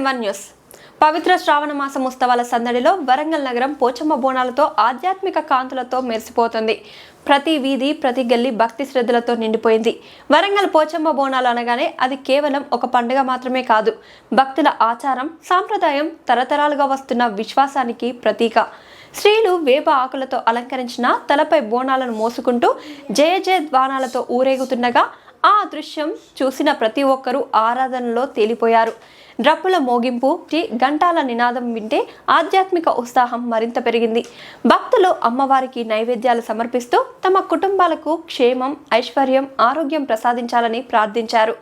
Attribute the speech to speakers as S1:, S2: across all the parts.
S1: M1 news. పవిత్ర శ్రావణ మాసం ఉత్సవాల సందడిలో వరంగల్ నగరం పోచమ్మ బోనాలతో ఆధ్యాత్మిక కాంతులతో మెరిసిపోతుంది. ప్రతి వీధి ప్రతి గల్లీ భక్తి శ్రద్ధలతో నిండిపోయింది. వరంగల్ పోచమ్మ బోనాలు అనగానే అది కేవలం ఒక పండుగ మాత్రమే కాదు, భక్తుల ఆచారం, సాంప్రదాయం, తరతరాలుగా వస్తున్న విశ్వాసానికి ప్రతీక. స్త్రీలు వేప ఆకులతో అలంకరించిన తలపై బోనాలను మోసుకుంటూ జయ జయ ధ్వానాలతో ఊరేగుతుండగా ఆ దృశ్యం చూసిన ప్రతి ఒక్కరూ ఆరాధనలో తేలిపోయారు. డ్రప్పుల మోగింపు, గంటాల నినాదం వింటే ఆధ్యాత్మిక ఉత్సాహం మరింత పెరిగింది. భక్తులు అమ్మవారికి నైవేద్యాలు సమర్పిస్తూ తమ కుటుంబాలకు క్షేమం, ఐశ్వర్యం, ఆరోగ్యం ప్రసాదించాలని ప్రార్థించారు.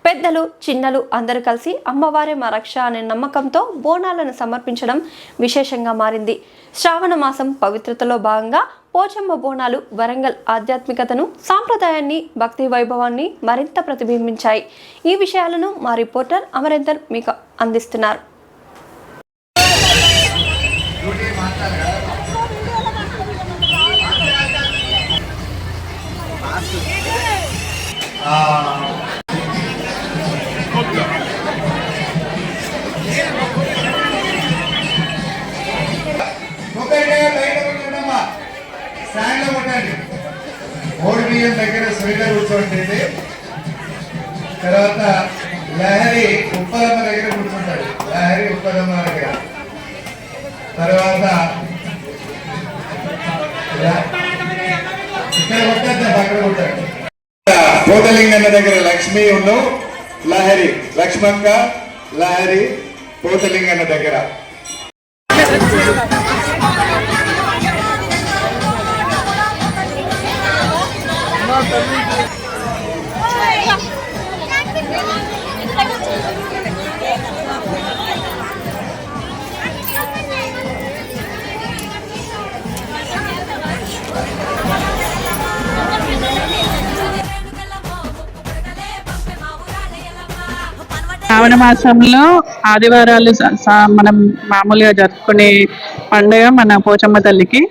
S1: పెద్దలు, చిన్నలు అందరూ కలిసి అమ్మవారే మా రక్ష అనే నమ్మకంతో బోనాలను సమర్పించడం విశేషంగా మారింది. శ్రావణ మాసం పవిత్రతలో భాగంగా పోచమ్మ బోనాలు వరంగల్ ఆధ్యాత్మికతను, సాంప్రదాయాన్ని, భక్తి వైభవాన్ని మరింత ప్రతిబింబించాయి. ఈ విషయాలను మా రిపోర్టర్ అమరేందర్ మీకు అందిస్తున్నారు.
S2: ఓడి బియ్యం దగ్గర స్వీటర్ కూర్చోండి. తర్వాత లహరి ఉప్పలమ్మ దగ్గర కూర్చుంటాడు. లహరి ఉప్పలమ్మ దగ్గర. తర్వాత ఇక్కడ కొట్టద్దా, అక్కడ కొట్టాడు. పోతలింగన్న దగ్గర లక్ష్మి ఉండు, లహరి లక్ష్మక్క, లహరి పోతలింగన్న దగ్గర.
S3: శ్రావణ మాసంలో ఆదివారాలు మనం మామూలుగా జరుపుకునే పండుగ మన పోచమ్మ తల్లికి.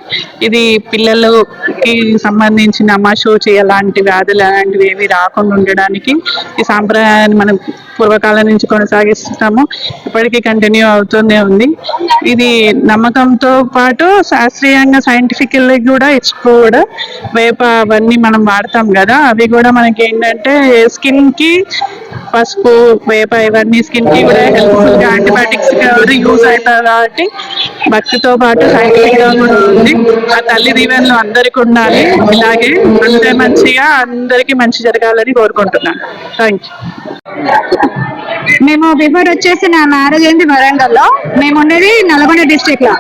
S3: ఇది పిల్లలకి సంబంధించిన అమాశోచి అలాంటి వ్యాధులు అలాంటివి ఏవి రాకుండా ఉండడానికి ఈ సాంప్రదాయాన్ని మనం పూర్వకాలం నుంచి కొనసాగిస్తున్నాము. ఇప్పటికీ కంటిన్యూ అవుతూనే ఉంది. ఇది నమ్మకంతో పాటు శాస్త్రీయంగా సైంటిఫికల్లీ కూడా కూడా వేప అవన్నీ మనం వాడతాం కదా, అవి కూడా మనకి ఏంటంటే స్కిన్కి పసుపు, వేప ఇవన్నీ స్కిన్ కి కూడా హెల్ప్ఫుల్ గా, యాంటీబయాటిక్స్ గా కూడా యూజ్ అవుతాయి. కాబట్టి భక్తితో పాటు సైంటిఫిక్ గా కూడా ఉంది. ఆ తల్లి దీవెనలు అందరికి ఉండాలి. ఇలాగే అంతే మంచిగా అందరికి మంచి జరగాలని కోరుకుంటున్నాను. Thank you.
S4: మేము బిఫోర్ వచ్చేసి నా మ్యారేజ్ అయింది వరంగల్లో. మేము ఉండేది నల్గొండ డిస్ట్రిక్ట్ లో.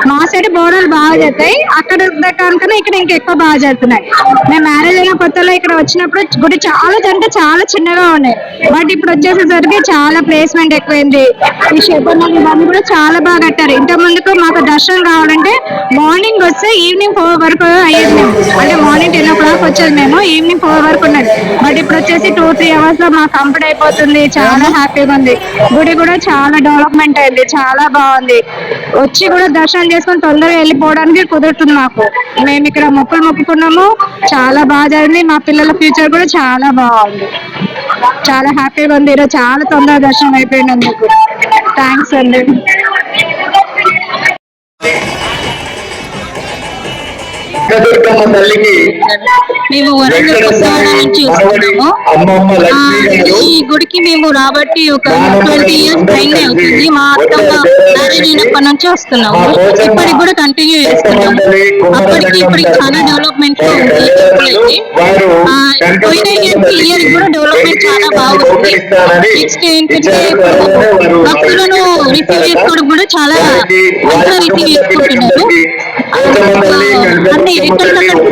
S4: మా సైడ్ బోనాలు బాగా జరుగుతాయి. అక్కడ కనుక ఇక్కడ ఇంకా ఎక్కువ బాగా జరుగుతున్నాయి. మేము మ్యారేజ్ అయిన కొత్తలో ఇక్కడ వచ్చినప్పుడు గుడి చాలా అంటే చాలా చిన్నగా ఉన్నాయి. బట్ ఇప్పుడు వచ్చేసేసరికి చాలా ప్లేస్మెంట్ ఎక్కువైంది. ఈ శేపన్నాలు ఇవన్నీ కూడా చాలా బాగా కట్టారు. ఇంత ముందుకు మాకు దర్శనం కావాలంటే మార్నింగ్ వస్తే ఈవినింగ్ 4 వరకు అయ్యేది. మేము అంటే మార్నింగ్ 10 o'clock వచ్చేది, మేము ఈవినింగ్ 4 వరకు ఉన్నది. బట్ ఇప్పుడు వచ్చేసి 2-3 hours లో మాకు కంప్లీట్ అయిపోతుంది. చాలా హ్యాపీగా ఉంది. గుడి కూడా చాలా డెవలప్మెంట్ అయింది, చాలా బాగుంది. వచ్చి కూడా దర్శనం చేసుకొని తొందరగా వెళ్ళిపోవడానికి కుదురుతుంది మాకు. మేము ఇక్కడ మొక్కులు మొక్కుకున్నాము, చాలా బాగా జరిగింది. మా పిల్లల ఫ్యూచర్ కూడా చాలా బాగుంది. చాలా హ్యాపీగా ఉంది. ఈరోజు చాలా తొందరగా దర్శనం అయిపోయినందుకు థ్యాంక్స్ అండి.
S5: మేము వరంగల్ కొత్తవాడ నుంచి వస్తున్నాము. ఈ గుడికి మేము రాబట్టి ఒక 20 years పైనే అవుతుంది. మా అత్తమ్మ మ్యారేజ్ అయినప్పటి నుంచి వస్తున్నాము. ఇప్పటికి కూడా కంటిన్యూ చేస్తున్నాము. అప్పటికి ఇప్పటికి చాలా డెవలప్మెంట్ గా ఉంది. పోయిన ఇయర్ కూడా డెవలప్మెంట్ చాలా బాగుంది. నెక్స్ట్ ఏంటంటే భక్తులను రిసీవ్ చేసుకోవడం కూడా చాలా మంచిగా రిసీవ్ చేసుకుంటున్నారు. అన్ని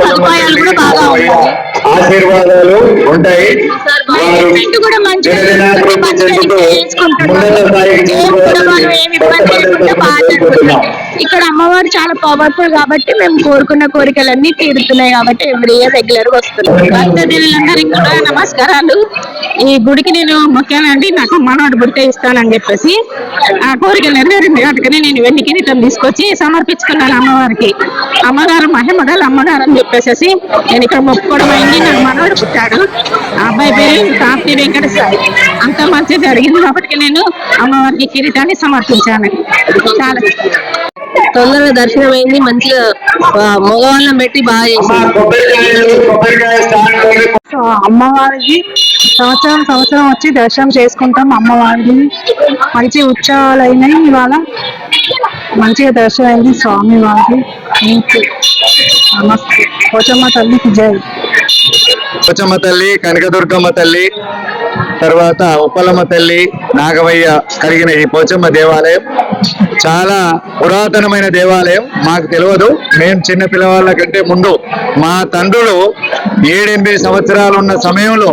S5: సదుపాయాలు కూడా బాగా ఉంటాయి.
S2: ఆశీర్వాదాలు ఉంటాయి.
S5: కూడా మంచిగా చేసుకుంటున్నారు. ఏమి ఇబ్బంది లేకుండా బాగా జరుగుతున్నాం. ఇక్కడ అమ్మవారు చాలా పవర్ఫుల్ కాబట్టి మేము కోరుకున్న కోరికలన్నీ తీరుతున్నాయి కాబట్టి ఎవ్రీ ఇయర్ రెగ్యులర్ గా వస్తున్నాం. భక్తదేవులందరికీ కూడా నమస్కారాలు. ఈ గుడికి నేను మొక్కానండి, నాకు మనవాడు పుడితే ఇస్తానని చెప్పేసి ఆ కోరిక నెరవేరింది. అందుకని నేను వెండి కిరీటం తీసుకొచ్చి సమర్పించుకున్నాను అమ్మవారికి. అమ్మగారు మహిమగల అమ్మగారు అని చెప్పేసి నేను ఇక్కడ మొక్కుకోవడం అయింది. నాకు మనవాడు పుట్టాడు, ఆ అబ్బాయి పేరు కార్తీ వెంకటేశ్వర. అంత మంచి జరిగింది కాబట్టి నేను అమ్మవారికి కిరీటాన్ని సమర్పించాను. చాలా తొందరగా దర్శనం అయింది, మంచిగా మగవాళ్ళం పెట్టి బాగా చేశారు.
S3: సో అమ్మవారికి సంవత్సరం వచ్చి దర్శనం చేసుకుంటాం. అమ్మవారికి మంచి ఉత్సవాలు అయినాయి. ఇవాళ మంచిగా దర్శనం అయింది స్వామి వారికి. నమస్తే. పోచమ్మ తల్లికి జై.
S2: పోచమ్మ తల్లి, కనకదుర్గమ్మ తల్లి, తర్వాత ఉప్పలమ్మ తల్లి, నాగవయ్య కలిగిన ఈ పోచమ్మ దేవాలయం చాలా పురాతనమైన దేవాలయం. మాకు తెలియదు, మేము చిన్న పిల్లవాళ్ళ కంటే ముందు మా తండ్రులు 7-8 సంవత్సరాలు ఉన్న సమయంలో,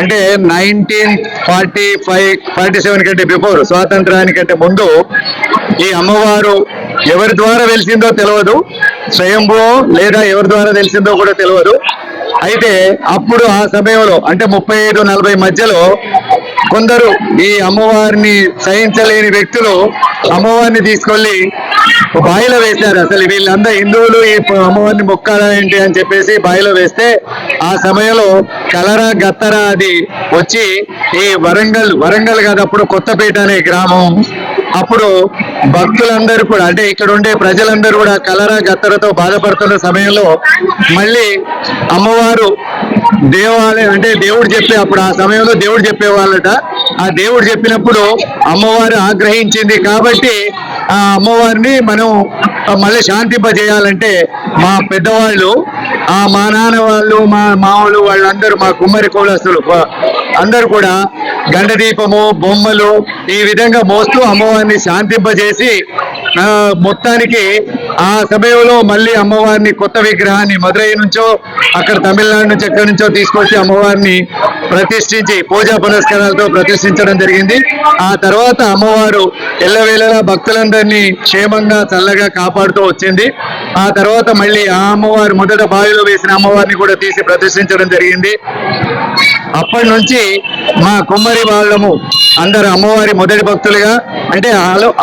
S2: అంటే 1947 కంటే బిఫోర్, స్వాతంత్రానికంటే ముందు ఈ అమ్మవారు ఎవరి ద్వారా వెలిసిందో తెలియదు, స్వయంభూ లేదా ఎవరి ద్వారా తెలిసిందో కూడా తెలియదు. అయితే అప్పుడు ఆ సమయంలో అంటే 35-40 మధ్యలో కొందరు ఈ అమ్మవారిని సహించలేని వ్యక్తులు అమ్మవారిని తీసుకెళ్లి బావిలో వేశారు. అసలు వీళ్ళందరూ హిందువులు ఈ అమ్మవారిని మొక్కాలా ఏంటి అని చెప్పేసి బావిలో వేస్తే ఆ సమయంలో కలరా గత్తరా అది వచ్చి ఈ వరంగల్ కాదు, అప్పుడు కొత్తపేట అనే గ్రామం, అప్పుడు భక్తులందరూ కూడా అంటే ఇక్కడ ఉండే ప్రజలందరూ కూడా కలరా గత్తరతో బాధపడుతున్న సమయంలో మళ్ళీ అమ్మవారు దేవాలయం అంటే దేవుడు చెప్పే, అప్పుడు ఆ సమయంలో దేవుడు చెప్పేవాళ్ళట. ఆ దేవుడు చెప్పినప్పుడు అమ్మవారు ఆగ్రహించింది కాబట్టి ఆ అమ్మవారిని మనం మళ్ళీ శాంతింపజేయాలంటే మా పెద్దవాళ్ళు, మా నాన్న వాళ్ళు, మా మామూలు వాళ్ళందరూ, మా కుమ్మరి కులస్తులు అందరూ కూడా గండదీపము, బొమ్మలు ఈ విధంగా మోస్తూ అమ్మవారిని శాంతింపజేసి మొత్తానికి ఆ సమయంలో మళ్ళీ అమ్మవారిని కొత్త విగ్రహాన్ని మదురై నుంచో అక్కడ తమిళనాడు నుంచి ఎక్కడి నుంచో తీసుకొచ్చి అమ్మవారిని ప్రతిష్ఠించి పూజా పునస్కారాలతో ప్రతిష్ఠించడం జరిగింది. ఆ తర్వాత అమ్మవారు ఎల్లవేళలా భక్తులందరినీ క్షేమంగా చల్లగా కాపాడుతూ వచ్చింది. ఆ తర్వాత మళ్ళీ ఆ అమ్మవారు మొదట బావిలో వేసిన అమ్మవారిని కూడా తీసి ప్రతిష్ఠించడం జరిగింది. అప్పటి నుంచి మా కుమ్మరి వాళ్ళము అందరు అమ్మవారి మొదటి భక్తులుగా, అంటే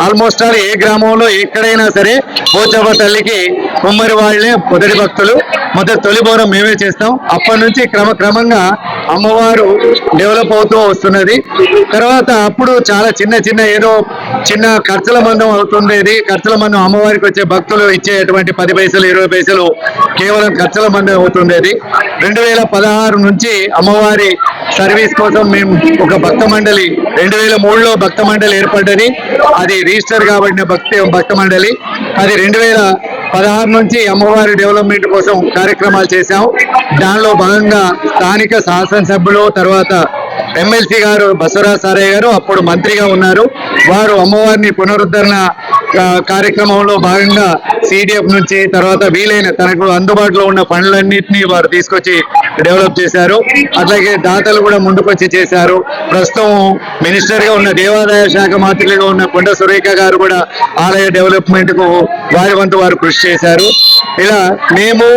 S2: ఆల్మోస్ట్ ఆల్ ఏ గ్రామంలో ఎక్కడైనా సరే పోచమ్మ తల్లికి కుమ్మరి వాళ్ళే మొదటి భక్తులు. తొలి బోనం మేమే చేస్తాం. అప్పటి నుంచి క్రమంగా అమ్మవారు డెవలప్ అవుతూ వస్తున్నది. తర్వాత అప్పుడు చాలా చిన్న ఏదో చిన్న ఖర్చుల మందం అవుతుండేది. ఖర్చుల మందం అమ్మవారికి వచ్చే భక్తులు ఇచ్చేటువంటి 10 పైసలు 20 పైసలు కేవలం ఖర్చుల మందం అవుతుండేది. 2016 నుంచి అమ్మవారి సర్వీస్ కోసం మేము ఒక భక్త మండలి, 2003లో భక్త మండలి ఏర్పడ్డది. అది రిజిస్టర్ కాబడిన భక్త మండలి. అది 2016 నుంచి అమ్మవారి డెవలప్మెంట్ కోసం కార్యక్రమాలు చేశాం. దానిలో భాగంగా స్థానిక శాసనసభ్యులు, తర్వాత ఎమ్మెల్సీ గారు బసవరాజ్ సారయ్య గారు అప్పుడు మంత్రిగా ఉన్నారు. వారు అమ్మవారిని పునరుద్ధరణ కార్యక్రమంలో భాగంగా CDF నుంచి, తర్వాత వీలైన తనకు అందుబాటులో ఉన్న ఫండ్లన్నింటినీ వారు తీసుకొచ్చి డెవలప్ చేశారు. అట్లాగే దాతలు కూడా ముందుకొచ్చి చేశారు. ప్రస్తుతం మినిస్టర్ గా ఉన్న దేవాదాయ శాఖ మంత్రిగా ఉన్న కొండ సురేఖ గారు కూడా ఆలయ డెవలప్మెంట్ కు వారి వంతు వారు కృషి చేశారు. ఇలా మేము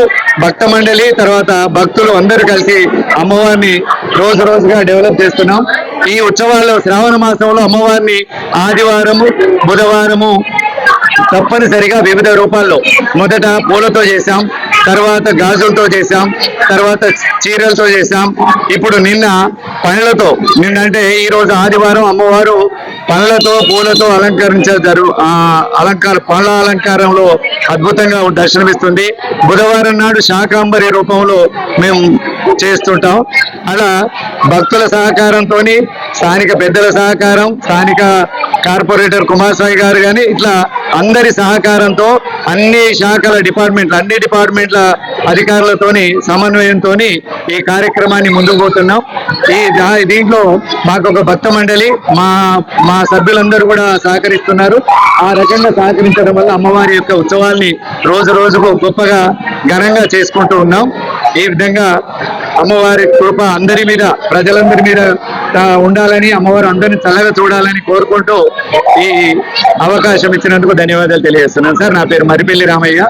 S2: భక్త మండలి, తర్వాత భక్తులు అందరూ కలిసి అమ్మవారిని రోజుగా డెవలప్ చేస్తున్నాం. ఈ ఉత్సవాల్లో శ్రావణ మాసంలో అమ్మవారిని ఆదివారము, బుధవారము తప్పనిసరిగా వివిధ రూపాల్లో, మొదట పూలతో చేశాం, తర్వాత గాజులతో చేశాం, తర్వాత చీరలతో చేశాం. ఇప్పుడు నిన్న పండ్లతో, అంటే ఈ రోజు ఆదివారం అమ్మవారు పండ్లతో పూలతో అలంకరించారు. పండ్ల అలంకారంలో అద్భుతంగా దర్శనమిస్తుంది. బుధవారం నాడు శాకాంబరి రూపంలో మేము చేస్తుంటాం. అలా భక్తుల సహకారంతో, స్థానిక పెద్దల సహకారం, స్థానిక కార్పొరేటర్ కుమారస్వామి గారు కానీ ఇట్లా అందరి సహకారంతో అన్ని శాఖల అన్ని డిపార్ట్మెంట్ల అధికారులతోని సమన్వయంతో ఈ కార్యక్రమాన్ని ముందుకు పోతున్నాం. దీంట్లో మాకు ఒక భక్త మండలి, మా సభ్యులందరూ కూడా సహకరిస్తున్నారు. ఆ రకంగా సహకరించడం వల్ల అమ్మవారి యొక్క ఉత్సవాల్ని రోజుకు గొప్పగా ఘనంగా చేసుకుంటూ ఉన్నాం. ఈ విధంగా అమ్మవారి కృప అందరి మీద, ప్రజలందరి మీద ఉండాలని, అమ్మవారు అందరినీ చల్లగా చూడాలని కోరుకుంటూ ఈ అవకాశం ఇచ్చినందుకు ధన్యవాదాలు తెలియజేస్తున్నాను సార్. నా పేరు మరిపెల్లి రామయ్య.